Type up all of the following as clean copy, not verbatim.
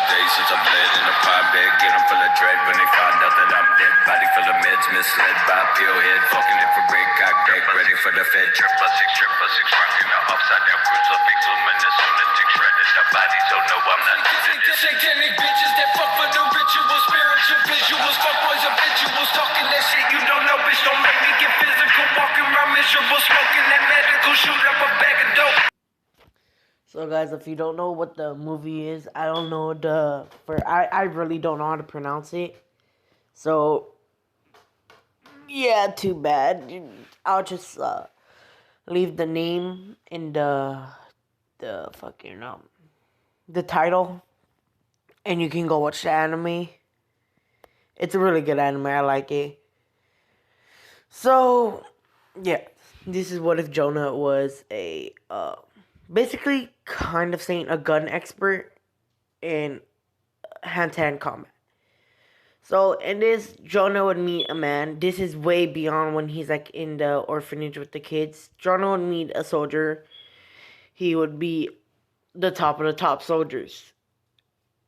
days since I bled in a pot bed. Get them full of dread when they find out that I'm dead. Body full of meds, misled by a pill head. Fucking it for break, got deck, ready for the Fed. Trip plus six, rocking the upside down cruise up. Big luminous lunatic shredded. The bodies don't know I'm not needed. Satanic bitches that fuck for the rituals, spiritual visuals, fuck boys habituals, talking that shit you don't know, bitch. Don't make me get physical, walking around miserable, smoking that medical, shoot up a bag of dope. So guys, if you don't know what the movie is, I don't know I really don't know how to pronounce it. So yeah, too bad. I'll just leave the name in the fucking the title, and you can go watch the anime. It's a really good anime. I like it. So yeah, this is what if Jonah was a basically kind of saying a gun expert in hand-to-hand combat. So in this, Jonah would meet a man. This is way beyond when he's like in the orphanage with the kids. Jonah would meet a soldier. He would be the top of the top soldiers.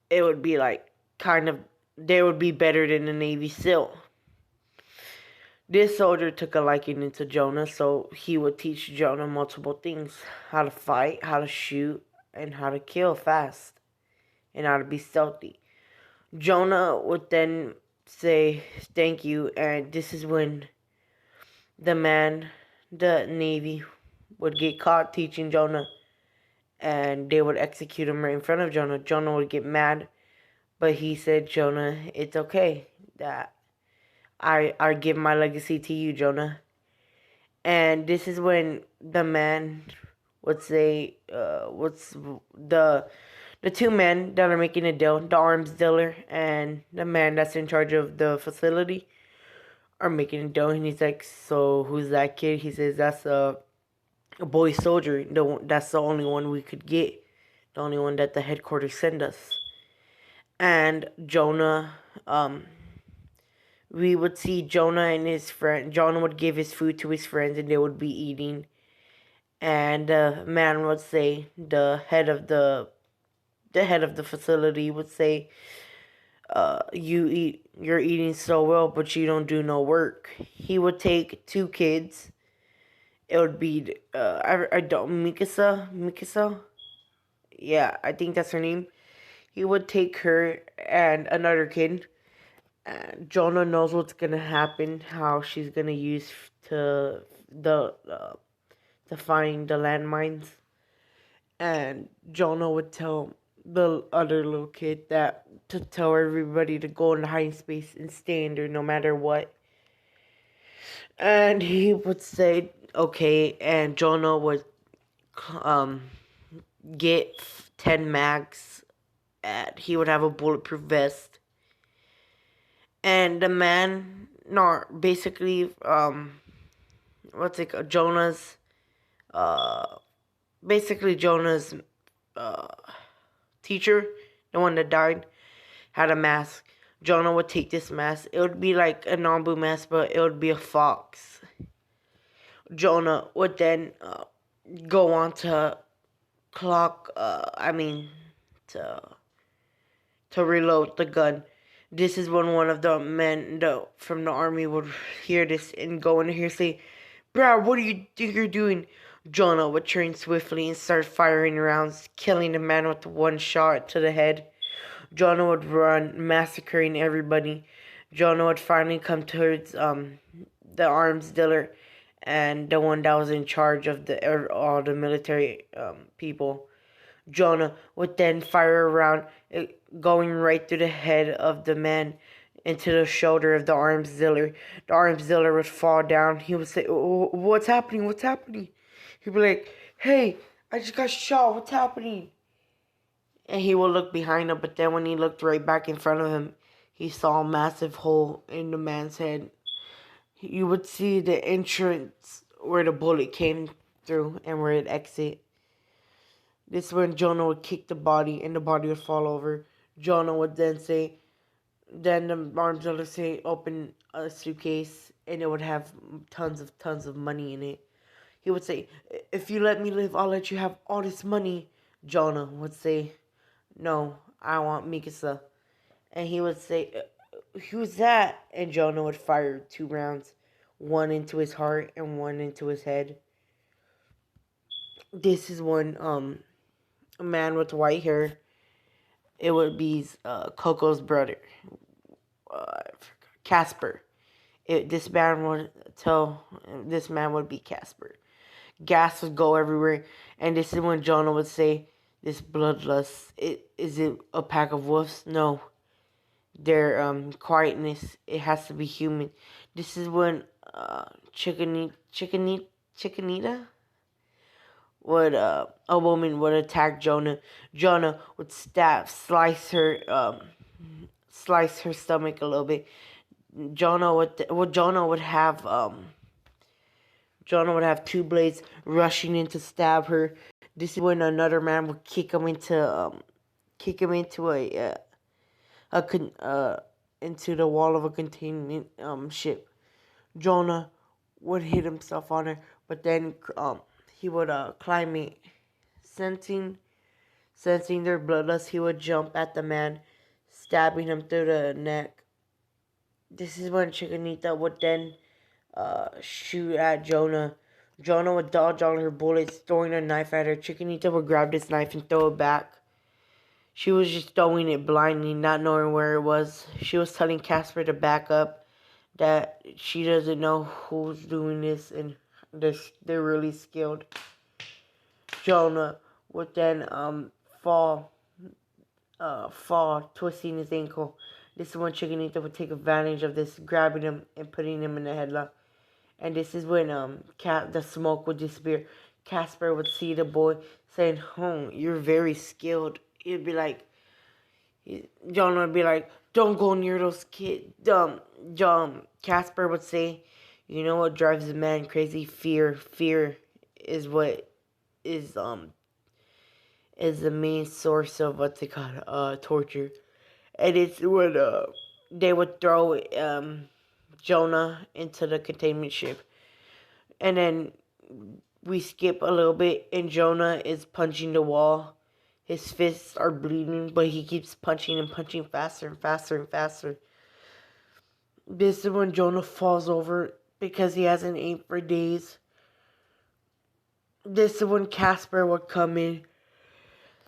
It would be like kind of, they would be better than the Navy SEAL. This soldier took a liking into Jonah, so he would teach Jonah multiple things. How to fight, how to shoot, and how to kill fast. And how to be stealthy. Jonah would then say, thank you, and this is when the Navy, would get caught teaching Jonah. And they would execute him right in front of Jonah. Jonah would get mad, but he said, Jonah, it's okay that I give my legacy to you, Jonah. And this is when the man would say, what's the two men that are making a deal, the arms dealer and the man that's in charge of the facility, are making a deal. And he's like, so who's that kid? He says, that's a boy soldier. That's the only one we could get. The only one that the headquarters send us. And Jonah, we would see Jonah and his friend. Jonah would give his food to his friends, and they would be eating. And the man would say, the head of the facility would say, you're eating so well, but you don't do no work. He would take two kids. It would be Mikasa. Yeah, I think that's her name. He would take her and another kid. Jonah knows what's gonna happen, how she's gonna use to find the landmines, and Jonah would tell the other little kid that to tell everybody to go in the hiding space and stay in there no matter what. And he would say okay, and Jonah would get 10 mags, and he would have a bulletproof vest. And the man, no, basically, Jonah's, teacher, the one that died, had a mask. Jonah would take this mask. It would be like a Nambu mask, but it would be a fox. Jonah would then go on to to reload the gun. This is when one of the men from the army would hear this and go in here and say, "Bro, what do you think you're doing?" Jonah would turn swiftly and start firing rounds, killing the man with one shot to the head. Jonah would run, massacring everybody. Jonah would finally come towards the arms dealer and the one that was in charge of all the military people. Jonah would then fire around, going right through the head of the man into the shoulder of the arms dealer. The arms dealer would fall down. He would say, "Oh, what's happening? What's happening?" He'd be like, "Hey, I just got shot. What's happening?" And he would look behind him, but then when he looked right back in front of him, he saw a massive hole in the man's head. You would see the entrance where the bullet came through and where it exited. This is when Jonah would kick the body and the body would fall over. Jonah would then the arms dealer say, open a suitcase, and it would have tons of money in it. He would say, "If you let me live, I'll let you have all this money." Jonah would say, "No, I want Mikasa. And he would say, who's that? And Jonah would fire 2 rounds, one into his heart and one into his head. This is when a man with white hair. It would be Coco's brother, Casper. This man would be Casper. Gas would go everywhere, and this is when Jonah would say, "This bloodlust. Is it a pack of wolves? No, their quietness. It has to be human." This is when Chicanita would a woman would attack Jonah. Jonah would slice her stomach a little bit. Jonah would have 2 blades rushing in to stab her. This is when another man would kick him into into the wall of a containment ship. Jonah would hit himself on her, but then he would climb it. Sensing their bloodlust, he would jump at the man, stabbing him through the neck. This is when Chicanita would then shoot at Jonah. Jonah would dodge all her bullets, throwing a knife at her. Chicanita would grab this knife and throw it back. She was just throwing it blindly, not knowing where it was. She was telling Casper to back up, that she doesn't know who's doing this, and they're really skilled. Jonah would then fall, twisting his ankle. This is when Chicanita would take advantage of this, grabbing him and putting him in a headlock. And this is when the smoke would disappear. Casper would see the boy, saying, you're very skilled." He'd be like, Jonah would be like, "Don't go near those kids." Casper would say, "You know what drives a man crazy? Fear. Fear is what is the main source of what's it called, torture." And it's when they would throw Jonah into the containment ship, and then we skip a little bit, and Jonah is punching the wall. His fists are bleeding, but he keeps punching and punching faster and faster and faster. This is when Jonah falls over because he hasn't ate for days. This is when Casper would come in,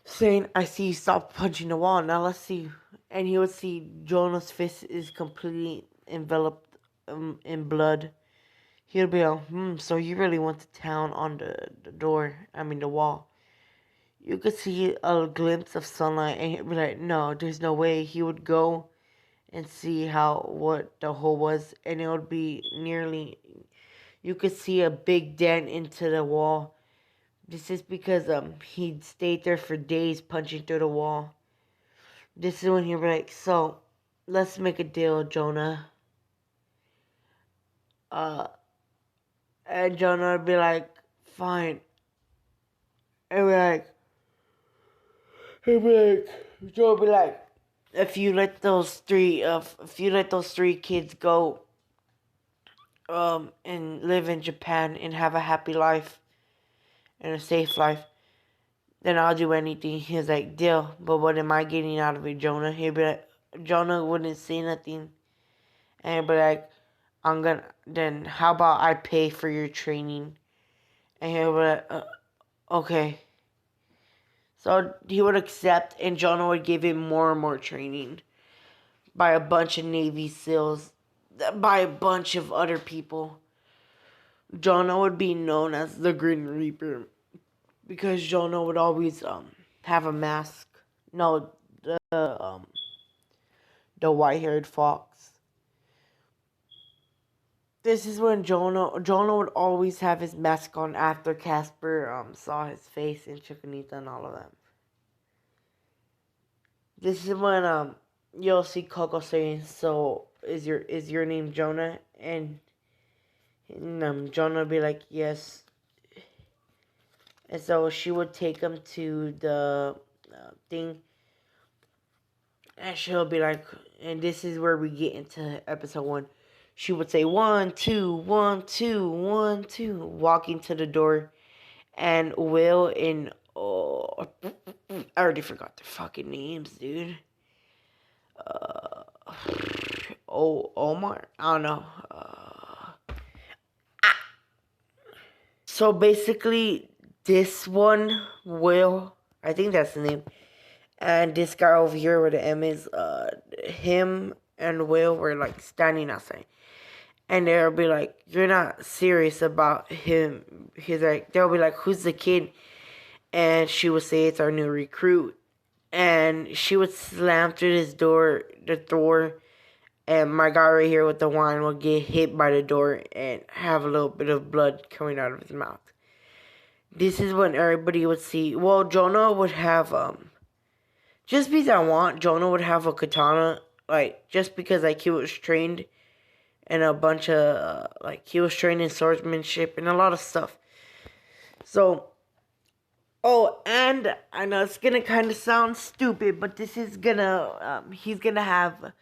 saying, "I see you stop punching the wall. Now let's see." And he would see Jonah's fist is completely enveloped in blood. He'll be like, so you really went to town on the wall. You could see a glimpse of sunlight, and he'd be like, "No, there's no way." He would go and see what the hole was, and it would be you could see a big dent into the wall. This is because he'd stayed there for days punching through the wall. This is when he'd be like, "So, let's make a deal, Jonah." And Jonah would be like, "Fine." And Jonah would be like, if you let those 3 kids go and live in Japan and have a happy life and a safe life, then I'll do anything." He's like, "Deal, but what am I getting out of it, Jonah?" He'd be like, Jonah wouldn't say nothing, and he'd be like, then how about I pay for your training? And he'd be like, okay. So he would accept, and Jonah would give him more and more training by a bunch of Navy SEALs, by a bunch of other people. Jonah would be known as the Grim Reaper because Jonah would always have a mask. No, the white-haired fox. This is when Jonah would always have his mask on after Casper saw his face in Chicanita and all of them. This is when you'll see Coco saying, "So is your name Jonah?" And Jonah would be like, "Yes." And so she would take him to the thing, and she'll be like, and this is where we get into episode 1. She would say 1, 2, 1, 2, 1, 2, walking to the door, and Will and I already forgot their fucking names, dude. Omar? I don't know. So basically, this one, Will, I think that's the name. And this guy over here where the M is, him and Will were like standing outside. And they'll be like, you're not serious about him. He's like, they'll be like, who's the kid? And she would say, it's our new recruit. And she would slam through the door. And my guy right here with the wine will get hit by the door and have a little bit of blood coming out of his mouth. This is when everybody would see, well, Jonah would have, just because I want, Jonah would have a katana, like, just because, like, he was trained in a bunch of, like, he was trained in swordsmanship and a lot of stuff. So, oh, and I know it's gonna kind of sound stupid, but this is gonna, he's gonna have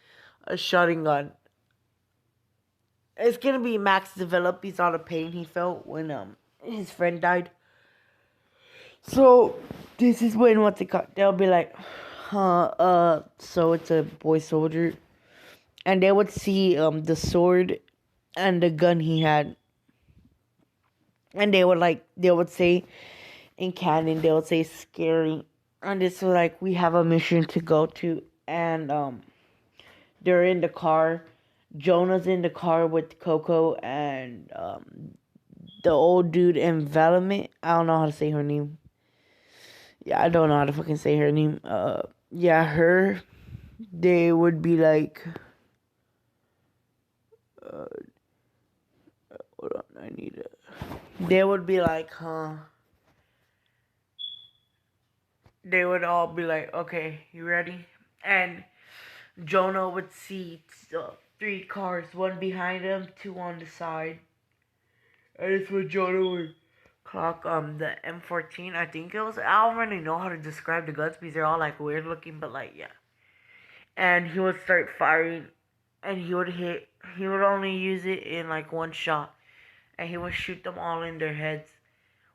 a shotgun. It's gonna be Max develop. He's all the pain he felt when, his friend died. So, this is when, they'll be like, so it's a boy soldier. And they would see, the sword and the gun he had. And they would say, in canon, they would say scary. And this was like, we have a mission to go to. And, they're in the car. Jonah's in the car with Coco and, the old dude in Valorant. I don't know how to say her name. Yeah, I don't know how to fucking say her name. Yeah, her. They would be like, hold on, I need it. They would be like, they would all be like, okay, you ready? And Jonah would see 3 cars, one behind him, 2 on the side. And it's when Jonah would clock the M14, I think it was. I don't really know how to describe the guns because they're all like weird looking, but like yeah. And he would start firing, and he would only use it in like one shot, and he would shoot them all in their heads.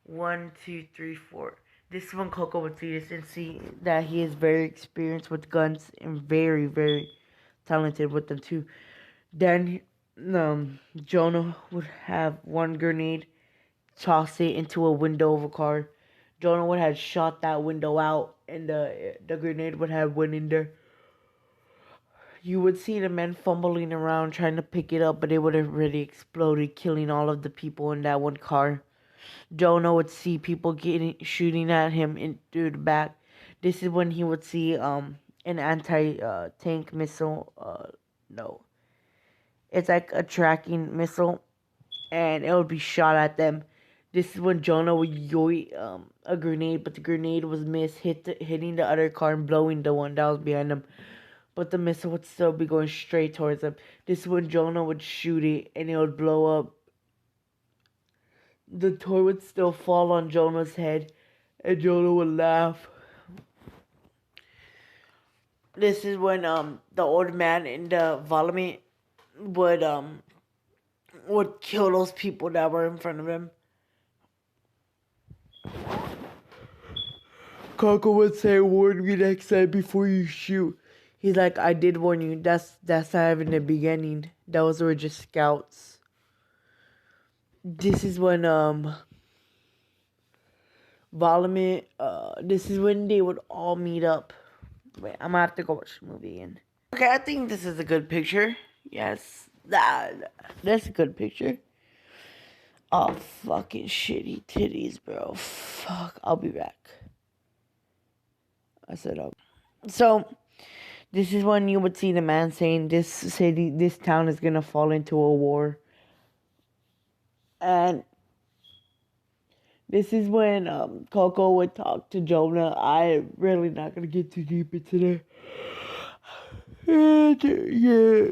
1, 2, 3, 4. This is when Coco would see this and see that he is very experienced with guns and very, very talented with them too. Then Jonah would have one grenade, toss it into a window of a car. Jonah would have shot that window out, and the grenade would have went in there. You would see the men fumbling around trying to pick it up, but it would have already exploded, killing all of the people in that one car. Jonah would see people shooting at him through the back. This is when he would see an anti-tank missile. No, it's like a tracking missile, and it would be shot at them. This is when Jonah would yoy a grenade, but the grenade was missed, hitting the other car and blowing the one that was behind him. But the missile would still be going straight towards him. This is when Jonah would shoot it, and it would blow up. The toy would still fall on Jonah's head, and Jonah would laugh. This is when the old man in the vomit would kill those people that were in front of him. Coco would say, warn me next time before you shoot. He's like, I did warn you. That's not even the beginning. Those were just scouts. This is when Vomit, this is when they would all meet up. Wait, I'm gonna have to go watch the movie again. Okay, I think this is a good picture. Yes, that's a good picture. Oh, fucking shitty titties, bro. Fuck, I'll be back. I said So, this is when you would see the man saying this town is gonna fall into a war. And this is when Coco would talk to Jonah. I'm really not gonna get too deep into that. And, yeah,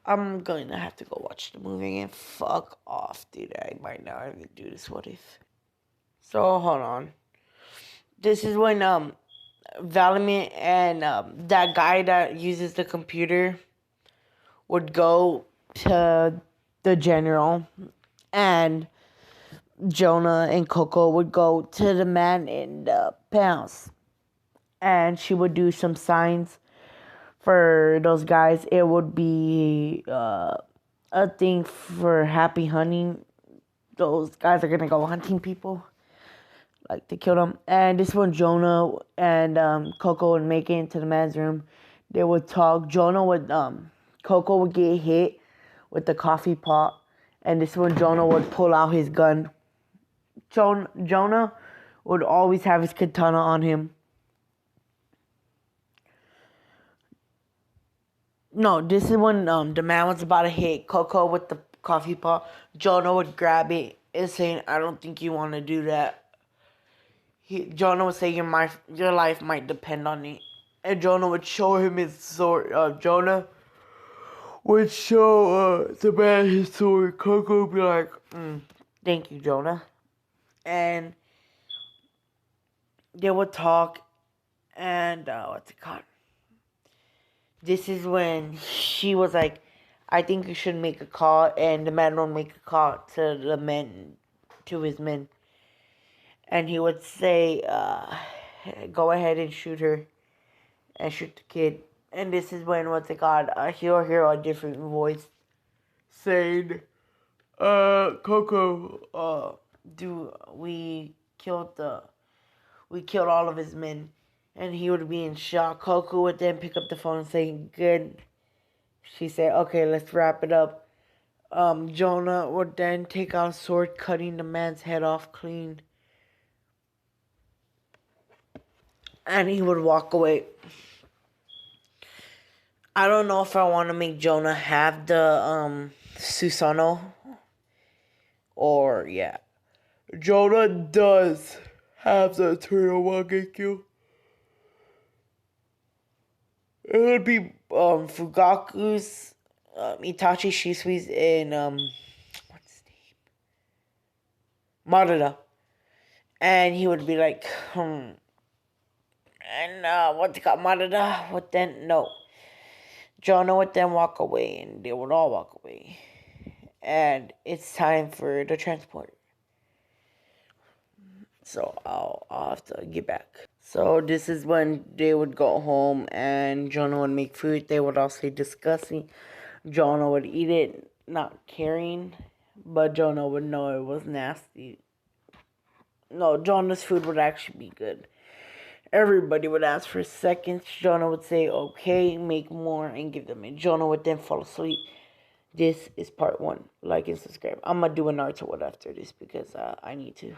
I'm going to have to go watch the movie and fuck off, dude. I might not even do this. What if? So hold on. This is when Valorant and that guy that uses the computer would go to the general, and Jonah and Coco would go to the man in the penthouse, and she would do some signs for those guys. It would be a thing for happy hunting. Those guys are gonna go hunting people, like to kill them. And this one, Jonah and Coco would make it into the man's room. They would talk. Coco would get hit with the coffee pot, and this one, Jonah would pull out his gun. Jonah would always have his katana on him. No, this is when the man was about to hit Coco with the coffee pot. Jonah would grab it and saying, "I don't think you want to do that." Jonah would say, your life might depend on it." And Jonah would show him his sword. Jonah would show the man his sword. Coco would be like, "Thank you, Jonah." And they would talk, and what's it called? This is when she was like, "I think you should make a call," and the man would make a call to his men, and he would say, "Go ahead and shoot her, and shoot the kid." And this is when what's it called? He'll hear a different voice saying, "Coco, we killed all of his men." And he would be in shock. Coco would then pick up the phone and say, "Good." She said, "Okay, let's wrap it up." Jonah would then take out a sword, cutting the man's head off clean. And he would walk away. I don't know if I want to make Jonah have the Susanoo. Or, yeah. Jonah does have the eternal Mangekyou. It would be Fugaku's, Itachi Shisui's, and what's his name? Madara. And he would be like, And what's it called? Madara would then, no. Jonah would then walk away, and they would all walk away. And it's time for the transport. So I'll have to get back. So this is when they would go home and Jonah would make food. They would all say disgusting. Jonah would eat it, not caring, but Jonah would know it was nasty. No, Jonah's food would actually be good. Everybody would ask for seconds. Jonah would say, "Okay, make more," and give them. And Jonah would then fall asleep. This is part 1. Like and subscribe. I'm going to do a Naruto one after this because I need to.